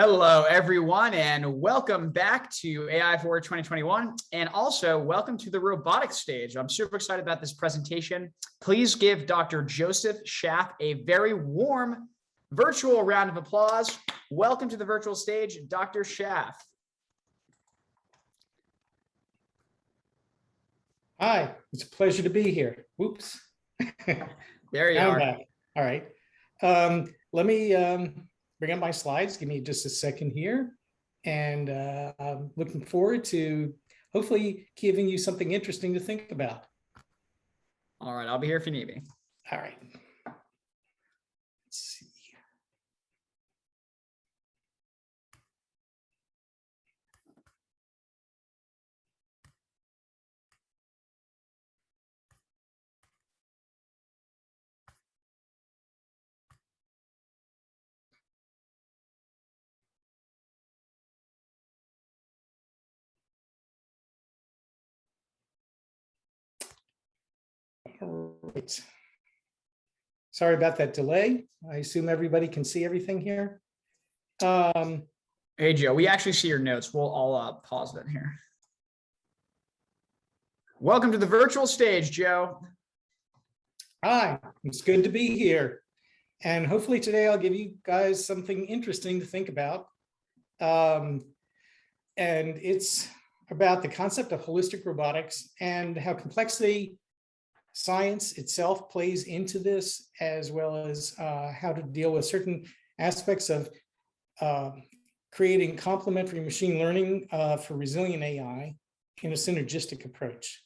Hello, everyone, and welcome back to AI for 2021, and also welcome to the robotics stage. I'm super excited about this presentation. Please give Dr. Josef Schaff a very warm virtual round of applause. Welcome to the virtual stage, Dr. Schaff. Hi, it's a pleasure to be here. Whoops. There you are. Back. All right. Let me bring up my slides. Give me just a second here. And I'm looking forward to hopefully giving you something interesting to think about. All right, I'll be here if you need me. All right. Let's see. All right. Sorry about that delay. I assume everybody can see everything here. Hey, Joe, we actually see your notes. We'll all pause it here. Welcome to the virtual stage, Joe. Hi, it's good to be here. And hopefully today I'll give you guys something interesting to think about. And it's about the concept of holistic robotics and how complexity science itself plays into this, as well as how to deal with certain aspects of creating complementary machine learning for resilient AI in a synergistic approach.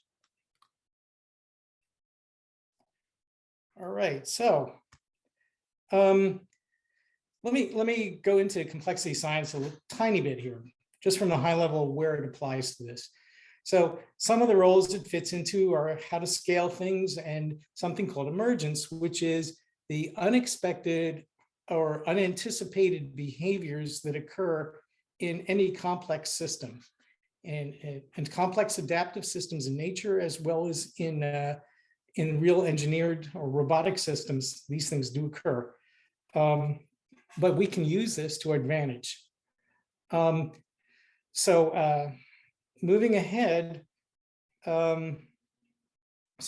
All right, so let me go into complexity science a tiny bit here, just from the high level of where it applies to this. So some of the roles it fits into are how to scale things and something called emergence, which is the unexpected or unanticipated behaviors that occur in any complex system, and complex adaptive systems in nature, as well as in real engineered or robotic systems. These things do occur, but we can use this to our advantage. Moving ahead, some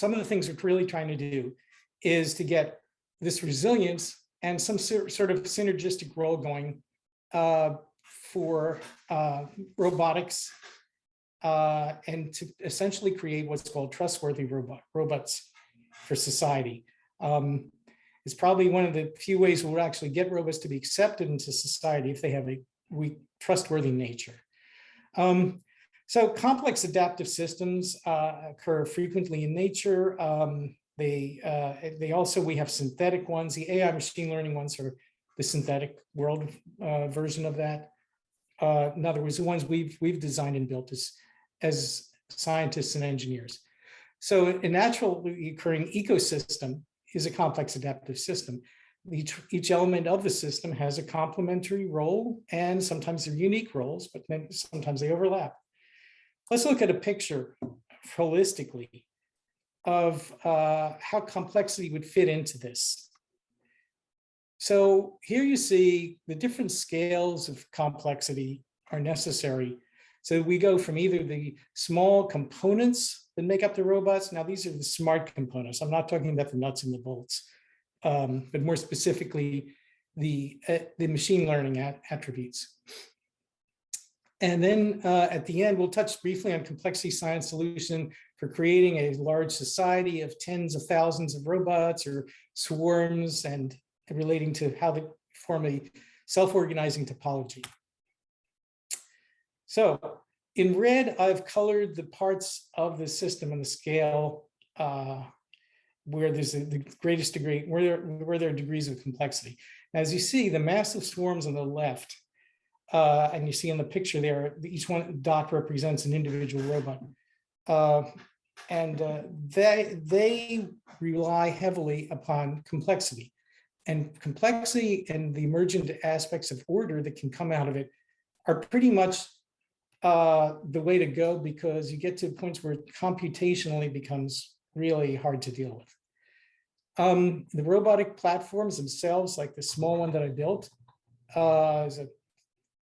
of the things we're really trying to do is to get this resilience and some sort of synergistic role going for robotics and to essentially create what's called trustworthy robots for society. It's probably one of the few ways we'll actually get robots to be accepted into society if they have a trustworthy nature. So complex adaptive systems occur frequently in nature. We have synthetic ones. The AI machine learning ones are the synthetic world version of that. In other words, the ones we've designed and built as scientists and engineers. So a naturally occurring ecosystem is a complex adaptive system. Each element of the system has a complementary role, and sometimes they're unique roles, but then sometimes they overlap. Let's look at a picture holistically of how complexity would fit into this. So here you see the different scales of complexity are necessary. So we go from either the small components that make up the robots. Now these are the smart components. I'm not talking about the nuts and the bolts, but more specifically the machine learning attributes. And then at the end, we'll touch briefly on complexity science solution for creating a large society of tens of thousands of robots or swarms, and relating to how they form a self-organizing topology. So in red, I've colored the parts of the system and the scale where there's the greatest degree, where there are degrees of complexity. As you see, the massive swarms on the left, and you see in the picture there, each one dot represents an individual robot. They rely heavily upon complexity. And complexity and the emergent aspects of order that can come out of it are pretty much the way to go, because you get to points where it computationally becomes really hard to deal with. The robotic platforms themselves, like the small one that I built, is a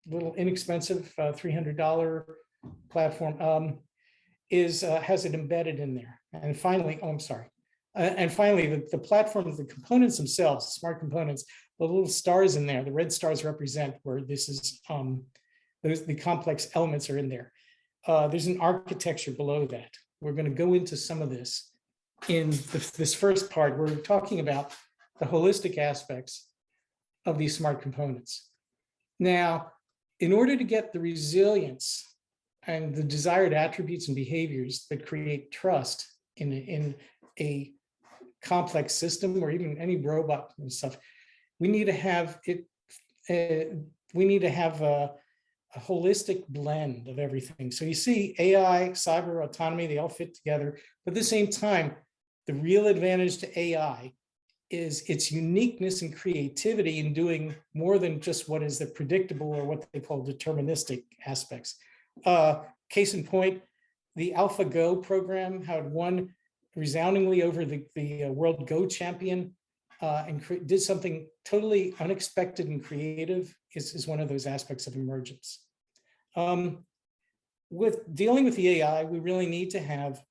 little inexpensive $300 platform, has it embedded in there. And finally, oh, I'm sorry. And finally, the platform, the components themselves, smart components, the little stars in there, the red stars represent where this is, the complex elements are in there. There's an architecture below that. We're going to go into some of this in this first part. We're talking about the holistic aspects of these smart components. Now, in order to get the resilience and the desired attributes and behaviors that create trust in a complex system or even any robot and stuff, we need to have it. We need to have a holistic blend of everything. So you see AI, cyber, autonomy, they all fit together. But at the same time, the real advantage to AI is its uniqueness and creativity in doing more than just what is the predictable or what they call deterministic aspects. Case in point, the AlphaGo program, how it won resoundingly over the world Go champion and did something totally unexpected and creative is one of those aspects of emergence. With dealing with the AI, we really need to have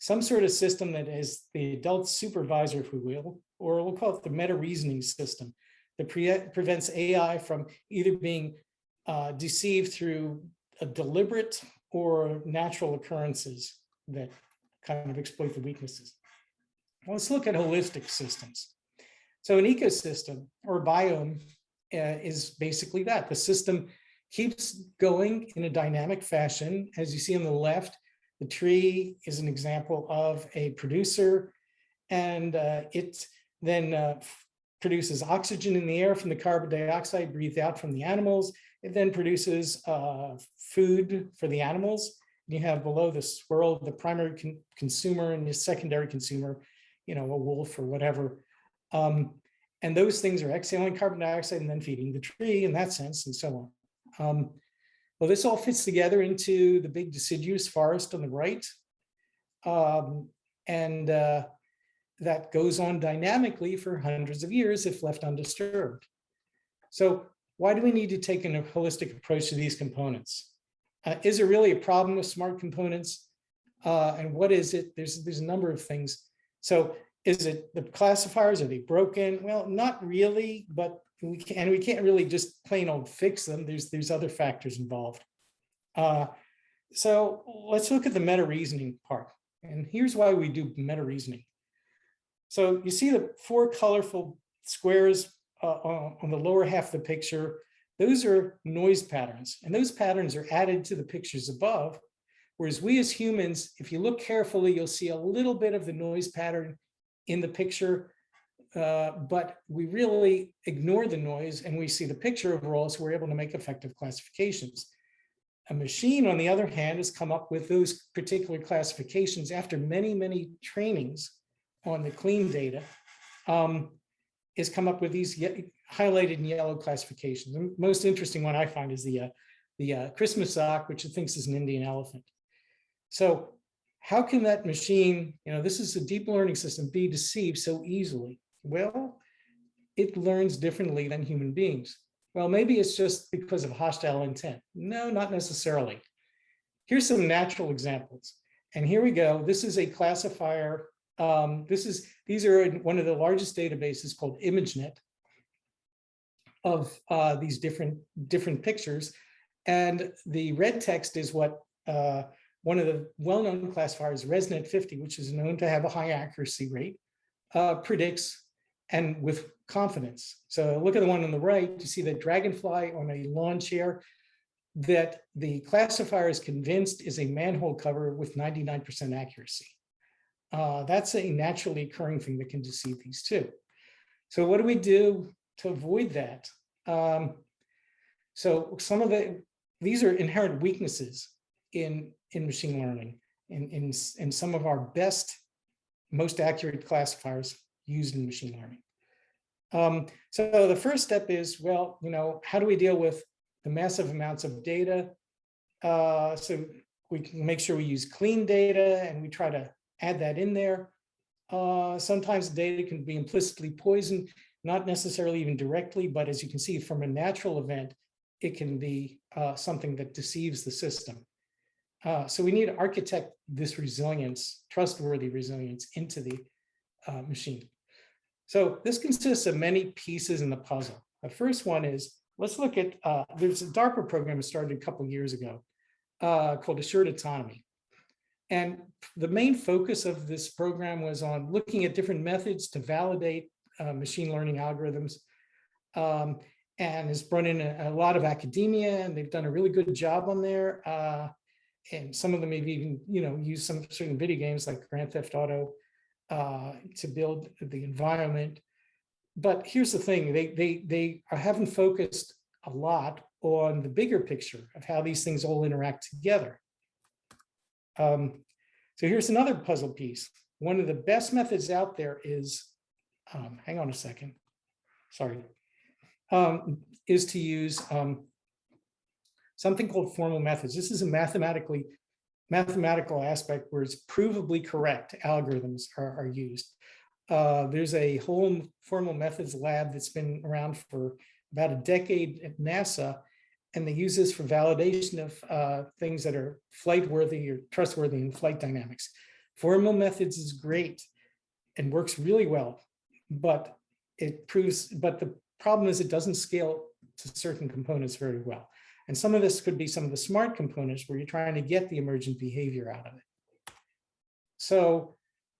some sort of system that is the adult supervisor, if we will, or we'll call it the meta reasoning system that prevents AI from either being deceived through a deliberate or natural occurrences that kind of exploit the weaknesses. Well, let's look at holistic systems. So an ecosystem or biome is basically that. The system keeps going in a dynamic fashion. As you see on the left, the tree is an example of a producer, and it then produces oxygen in the air from the carbon dioxide breathed out from the animals. It then produces food for the animals. You have below the swirl, the primary consumer and the secondary consumer, a wolf or whatever. And those things are exhaling carbon dioxide and then feeding the tree in that sense, and so on. Well, this all fits together into the big deciduous forest on the right. That goes on dynamically for hundreds of years if left undisturbed. So why do we need to take a holistic approach to these components? Is there really a problem with smart components? And what is it? There's a number of things. So is it the classifiers? Are they broken? Well, not really, but we can't really just plain old fix them. There's other factors involved. So let's look at the meta reasoning part. And here's why we do meta reasoning. So you see the four colorful squares on the lower half of the picture. Those are noise patterns, and those patterns are added to the pictures above. Whereas we as humans, if you look carefully, you'll see a little bit of the noise pattern in the picture, but we really ignore the noise and we see the picture overall, so we're able to make effective classifications. A machine, on the other hand, has come up with those particular classifications after many, many trainings on the clean data, has come up with these highlighted in yellow classifications. The most interesting one I find is the Christmas sock, which it thinks is an Indian elephant. So how can that machine, this is a deep learning system, be deceived so easily? Well, it learns differently than human beings. Well, maybe it's just because of hostile intent. No, not necessarily. Here's some natural examples. And here we go. This is a classifier. These are in one of the largest databases called emergent of these different pictures. And the red text is what one of the well-known classifiers, ResNet 50, which is known to have a high accuracy rate, predicts, and with confidence. So look at the one on the right, you see the dragonfly on a lawn chair that the classifier is convinced is a manhole cover with 99% accuracy. That's a naturally occurring thing that can deceive these too. So what do we do to avoid that? So these are inherent weaknesses in machine learning, in some of our best, most accurate classifiers used in machine learning. So the first step is, well, how do we deal with the massive amounts of data? So we can make sure we use clean data and we try to add that in there. Sometimes data can be implicitly poisoned, not necessarily even directly, but as you can see from a natural event, it can be something that deceives the system. So we need to architect this resilience, trustworthy resilience, into the machine. So this consists of many pieces in the puzzle. The first one is, let's look at, there's a DARPA program that started a couple of years ago called Assured Autonomy. And the main focus of this program was on looking at different methods to validate machine learning algorithms. And has brought in a lot of academia, and they've done a really good job on there. And some of them have even, used some certain video games like Grand Theft Auto to build the environment. But here's the thing: they haven't focused a lot on the bigger picture of how these things all interact together. So here's another puzzle piece. One of the best methods out there is, hang on a second, sorry, is to use something called formal methods. This is a mathematical aspect where it's provably correct algorithms are used. There's a whole formal methods lab that's been around for about a decade at NASA, and they use this for validation of things that are flight worthy or trustworthy in flight dynamics. Formal methods is great and works really well, but the problem is it doesn't scale to certain components very well. And some of this could be some of the smart components where you're trying to get the emergent behavior out of it. So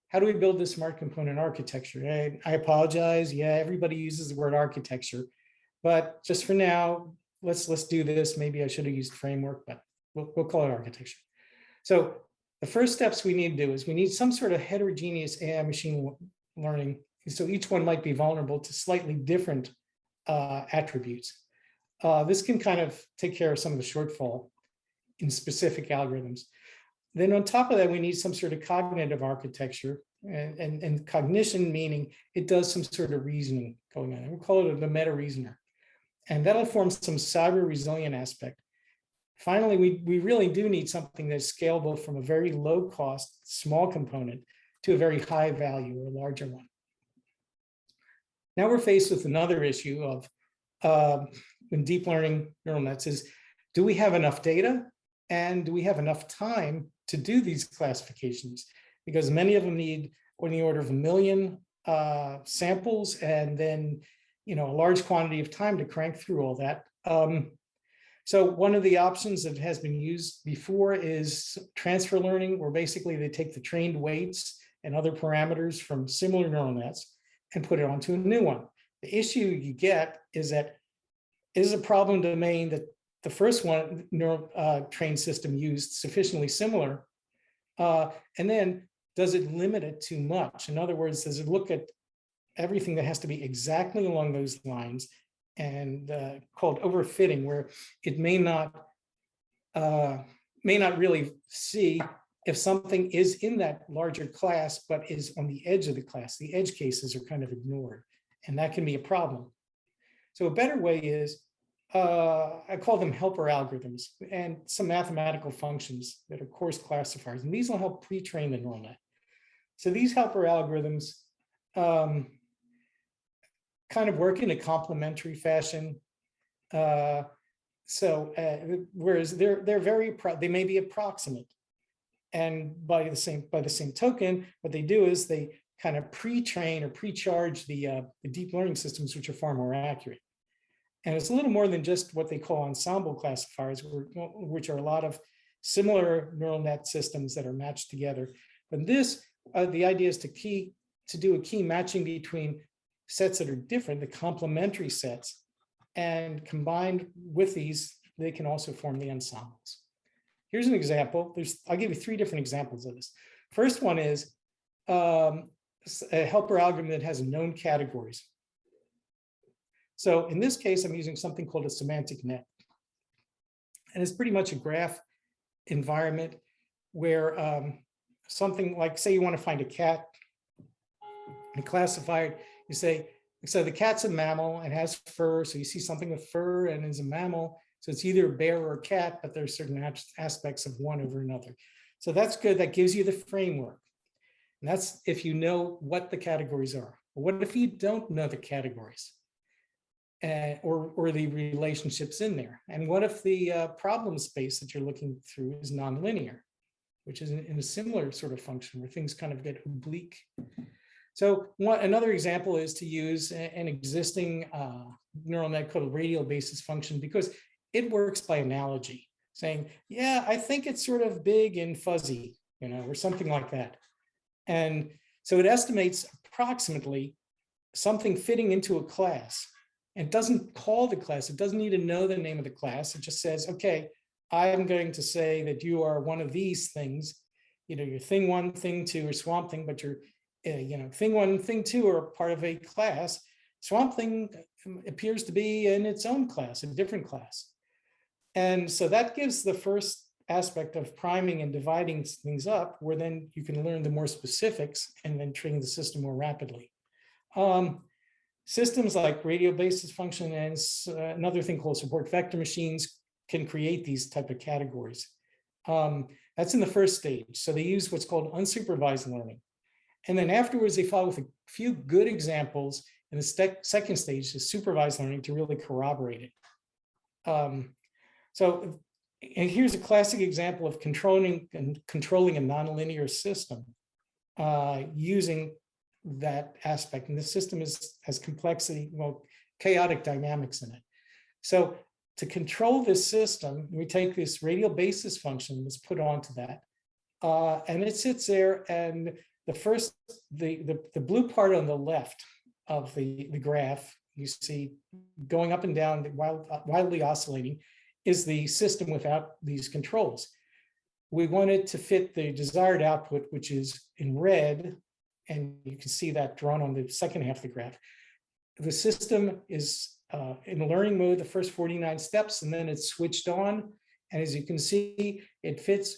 how do we build this smart component architecture? I apologize. Yeah, everybody uses the word architecture, but just for now, let's do this. Maybe I should have used framework, but we'll call it architecture. So the first steps we need to do is we need some sort of heterogeneous AI machine learning. So each one might be vulnerable to slightly different attributes. This can kind of take care of some of the shortfall in specific algorithms. Then on top of that, we need some sort of cognitive architecture, and cognition meaning it does some sort of reasoning going on. We'll call it the meta reasoner. And that'll form some cyber resilient aspect. Finally, we really do need something that's scalable from a very low cost, small component to a very high value or larger one. Now we're faced with another issue of in deep learning neural nets is, do we have enough data and do we have enough time to do these classifications? Because many of them need on the order of 1 million samples and then a large quantity of time to crank through all that. So one of the options that has been used before is transfer learning, where basically they take the trained weights and other parameters from similar neural nets and put it onto a new one. The issue you get is that it is a problem domain that the first one neural trained system used sufficiently similar, and then does it limit it too much? In other words, does it look at everything that has to be exactly along those lines, and called overfitting, where it may not really see if something is in that larger class, but is on the edge of the class. The edge cases are kind of ignored, and that can be a problem. So a better way is, I call them helper algorithms, and some mathematical functions that are coarse classifiers, and these will help pre-train the neural net. So these helper algorithms kind of work in a complementary fashion. Whereas they may be approximate, and by the same token, what they do is they kind of pre-train or pre-charge the deep learning systems, which are far more accurate. And it's a little more than just what they call ensemble classifiers, which are a lot of similar neural net systems that are matched together. But this, the idea is to do a key matching between sets that are different, the complementary sets, and combined with these, they can also form the ensembles. Here's an example. I'll give you 3 different examples of this. First one is a helper algorithm that has known categories. So in this case, I'm using something called a semantic net. And it's pretty much a graph environment where something like, say you want to find a cat and classify it, you say, so the cat's a mammal and has fur. So you see something with fur and is a mammal. So it's either a bear or a cat, but there's certain aspects of one over another. So that's good. That gives you the framework. And that's if you know what the categories are. But what if you don't know the categories? or the relationships in there. And what if the problem space that you're looking through is nonlinear, which is in a similar sort of function where things kind of get oblique. So another example is to use an existing neural net called a radial basis function, because it works by analogy, saying, yeah, I think it's sort of big and fuzzy, or something like that. And so it estimates approximately something fitting into a class. It doesn't call the class. It doesn't need to know the name of the class. It just says, okay, I'm going to say that you are one of these things, you're thing one, thing two, or swamp thing, but you're, thing one, thing two are part of a class. Swamp thing appears to be in its own class, a different class. And so that gives the first aspect of priming and dividing things up, where then you can learn the more specifics and then train the system more rapidly. Systems like radial basis function and another thing called support vector machines can create these type of categories. That's in the first stage. So they use what's called unsupervised learning. And then afterwards, they follow with a few good examples in the second stage, is supervised learning, to really corroborate it. And here's a classic example of controlling a nonlinear system using that aspect. And the system has complexity, chaotic dynamics in it. So to control this system, we take this radial basis function that's put onto that, and it sits there. And the blue part on the left of the graph, you see going up and down, wildly oscillating, is the system without these controls. We want it to fit the desired output, which is in red, and you can see that drawn on the second half of the graph. The system is in learning mode the first 49 steps, and then it's switched on. And as you can see, it fits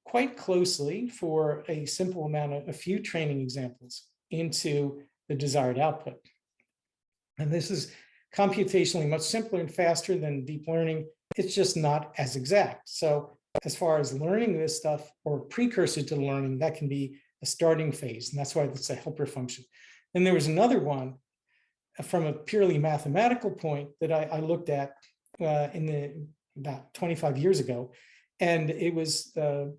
quite closely for a simple amount of a few training examples into the desired output. And this is computationally much simpler and faster than deep learning. It's just not as exact. So as far as learning this stuff, or precursor to learning, that can be a starting phase. And that's why it's a helper function. And there was another one from a purely mathematical point that I looked at about 25 years ago. And it was the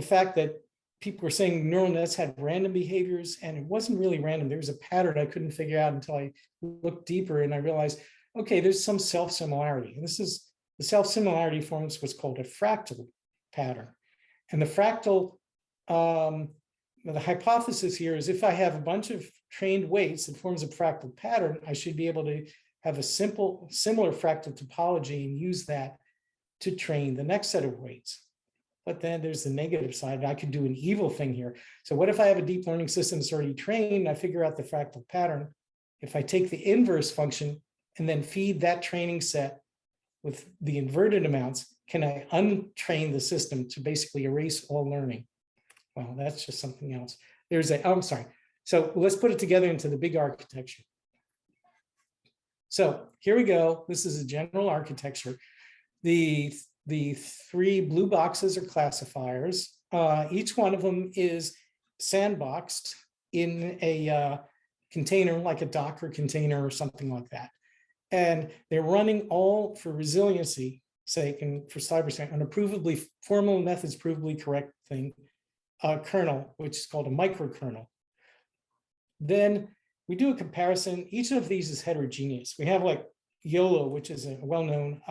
fact that people were saying neural nets had random behaviors, and it wasn't really random. There was a pattern I couldn't figure out until I looked deeper, and I realized, okay, there's some self-similarity. And this is the self-similarity forms what's called a fractal pattern. And the fractal, the hypothesis here is if I have a bunch of trained weights that forms a fractal pattern, I should be able to have a similar fractal topology and use that to train the next set of weights. But then there's the negative side. I could do an evil thing here. So what if I have a deep learning system that's already trained? I figure out the fractal pattern. If I take the inverse function and then feed that training set with the inverted amounts, can I untrain the system to basically erase all learning? Well, that's just something else. I'm sorry. So let's put it together into the big architecture. So here we go. This is a general architecture. The three blue boxes are classifiers. Each one of them is sandboxed in a container, like a Docker container or something like that. And they're running all for resiliency sake and for cybersecurity, an approvably formal methods provably correct thing, kernel, which is called a microkernel. Then we do a comparison. Each of these is heterogeneous. We have like YOLO, which is a well-known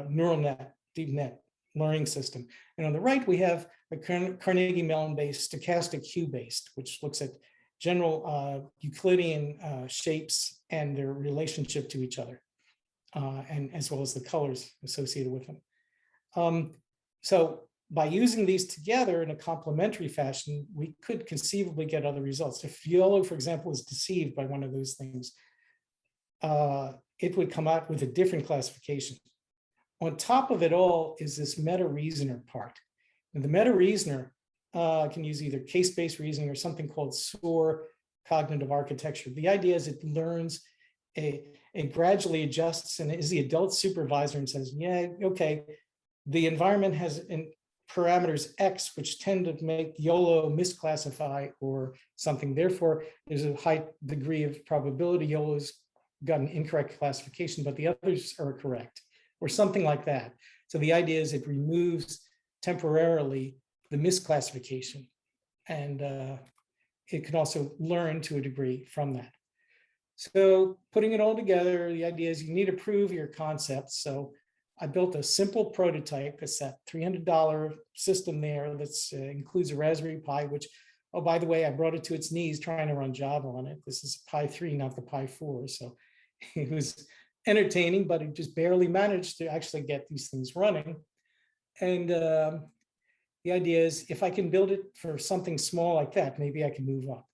neural net, deep net learning system. And on the right, we have a Carnegie Mellon-based stochastic Q-based, which looks at general Euclidean shapes and their relationship to each other, and as well as the colors associated with them. So by using these together in a complementary fashion, we could conceivably get other results. If YOLO, for example, is deceived by one of those things, it would come out with a different classification. On top of it all is this meta-reasoner part. And the meta-reasoner can use either case-based reasoning or something called SOAR cognitive architecture. The idea is it learns, it gradually adjusts and is the adult supervisor and says, yeah, okay, the environment has parameters X, which tend to make YOLO misclassify or something. Therefore, there's a high degree of probability YOLO is got an incorrect classification, but the others are correct, or something like that. So the idea is it removes temporarily the misclassification, and it can also learn to a degree from that. So putting it all together, the idea is you need to prove your concepts. So I built a simple prototype. It's that $300 system there that includes a Raspberry Pi, which, oh, by the way, I brought it to its knees trying to run Java on it. This is Pi 3, not the Pi 4. So it was entertaining, but it just barely managed to actually get these things running. And the idea is if I can build it for something small like that, maybe I can move up.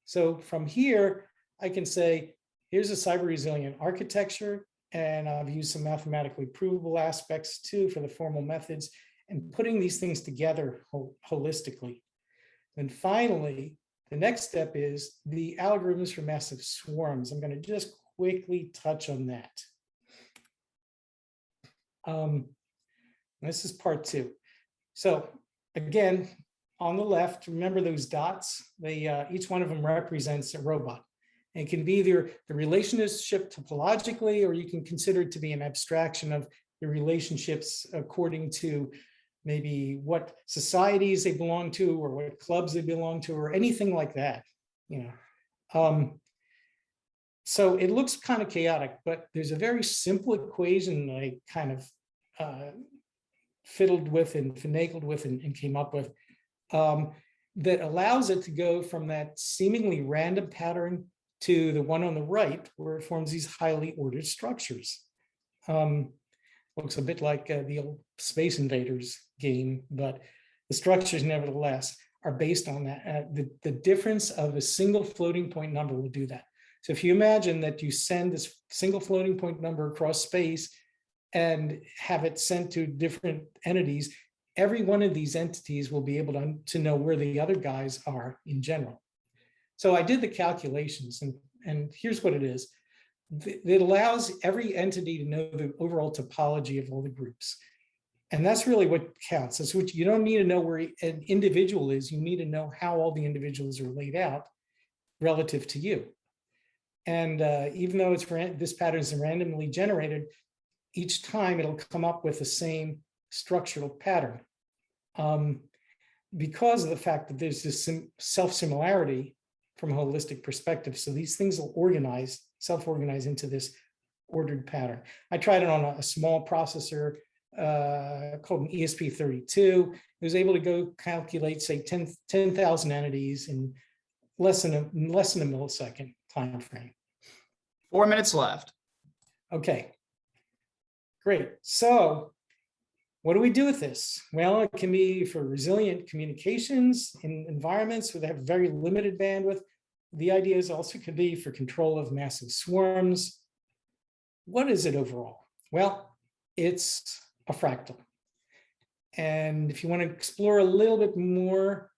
So from here, I can say, here's a cyber resilient architecture, and I've used some mathematically provable aspects too for the formal methods, and putting these things together holistically. And finally, the next step is the algorithms for massive swarms. I'm going to just quickly touch on that. This is part 2. So again, on the left, remember those dots? They each one of them represents a robot. And it can be either the relationship topologically, or you can consider it to be an abstraction of the relationships according to maybe what societies they belong to, or what clubs they belong to, or anything like that. So it looks kind of chaotic, but there's a very simple equation that I kind of fiddled with and finagled with and came up with that allows it to go from that seemingly random pattern to the one on the right, where it forms these highly ordered structures. Looks a bit like the old Space Invaders game, but the structures nevertheless are based on that. The difference of a single floating point number will do that. So if you imagine that you send this single floating point number across space and have it sent to different entities, every one of these entities will be able to know where the other guys are in general. So I did the calculations, and here's what it is. It allows every entity to know the overall topology of all the groups. And that's really what counts. That's what you don't need to know where an individual is. You need to know how all the individuals are laid out relative to you. And even though this pattern is randomly generated, each time it'll come up with the same structural pattern. Because of the fact that there's this self-similarity from a holistic perspective. So these things will self-organize into this ordered pattern. I tried it on a small processor called an ESP32. It was able to go calculate, say, 10,000 entities in less than a millisecond time frame. 4 minutes left. Okay, great. So what do we do with this? Well, it can be for resilient communications in environments where they have very limited bandwidth. The idea is also could be for control of massive swarms. What is it overall? Well, it's a fractal. And if you want to explore a little bit more,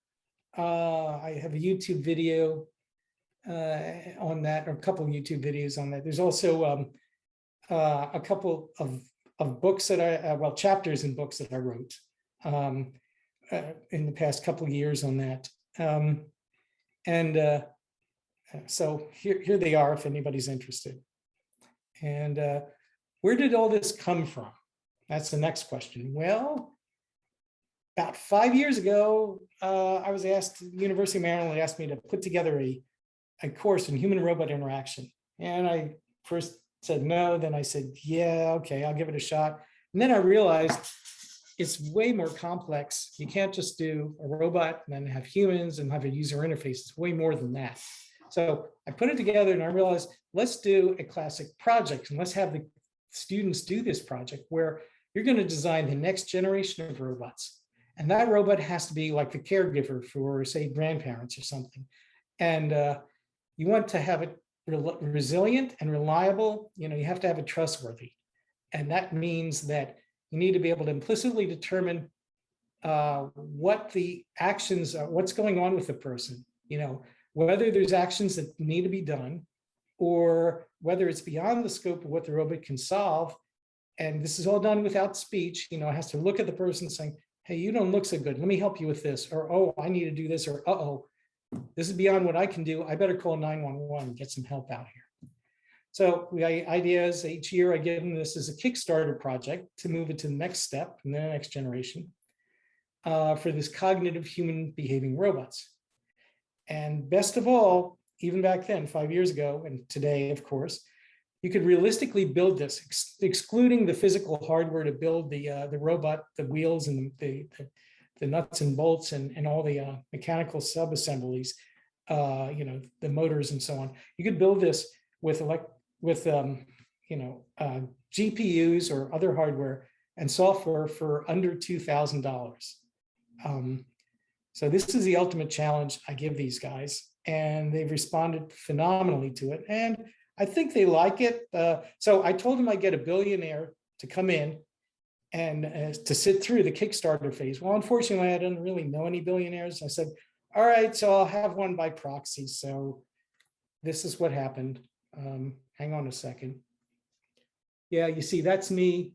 I have a YouTube video on that, or a couple of YouTube videos on that. There's also a couple of books that chapters in books that I wrote in the past couple of years on that. So here they are if anybody's interested. And where did all this come from? That's the next question. Well, about 5 years ago, I was asked, the University of Maryland asked me to put together a course in human robot interaction. And I first said no, then I said, yeah, okay, I'll give it a shot. And then I realized it's way more complex. You can't just do a robot and then have humans and have a user interface. It's way more than that. So I put it together and I realized, let's do a classic project and let's have the students do this project where you're going to design the next generation of robots. And that robot has to be like the caregiver for, say, grandparents or something. And you want to have it resilient and reliable. You have to have it trustworthy. And that means that you need to be able to implicitly determine what the actions are, what's going on with the person, whether there's actions that need to be done or whether it's beyond the scope of what the robot can solve. And this is all done without speech. It has to look at the person saying, hey, you don't look so good. Let me help you with this. Or, oh, I need to do this. Or, uh-oh, this is beyond what I can do. I better call 911 and get some help out here. So the idea is each year I give them this as a Kickstarter project to move it to the next step and the next generation for this cognitive human behaving robots. And best of all, even back then, 5 years ago, and today, of course, you could realistically build this, excluding the physical hardware to build the robot, the wheels and the nuts and bolts and all the mechanical sub-assemblies, the motors and so on. You could build this with GPUs or other hardware and software for under $2,000. So this is the ultimate challenge I give these guys, and they've responded phenomenally to it. And I think they like it. So I told them I'd get a billionaire to come in and to sit through the Kickstarter phase. Well, unfortunately, I didn't really know any billionaires. I said, all right, so I'll have one by proxy. So this is what happened. Hang on a second. Yeah, you see, that's me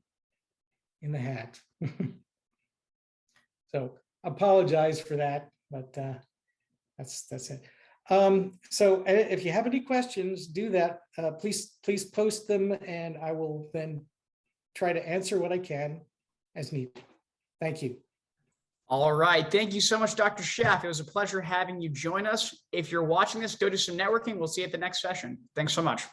in the hat. So apologize for that, but that's it. So if you have any questions, do that. Please post them, and I will then try to answer what I can as needed. Thank you. All right. Thank you so much, Dr. Schaff. It was a pleasure having you join us. If you're watching this, go do some networking. We'll see you at the next session. Thanks so much.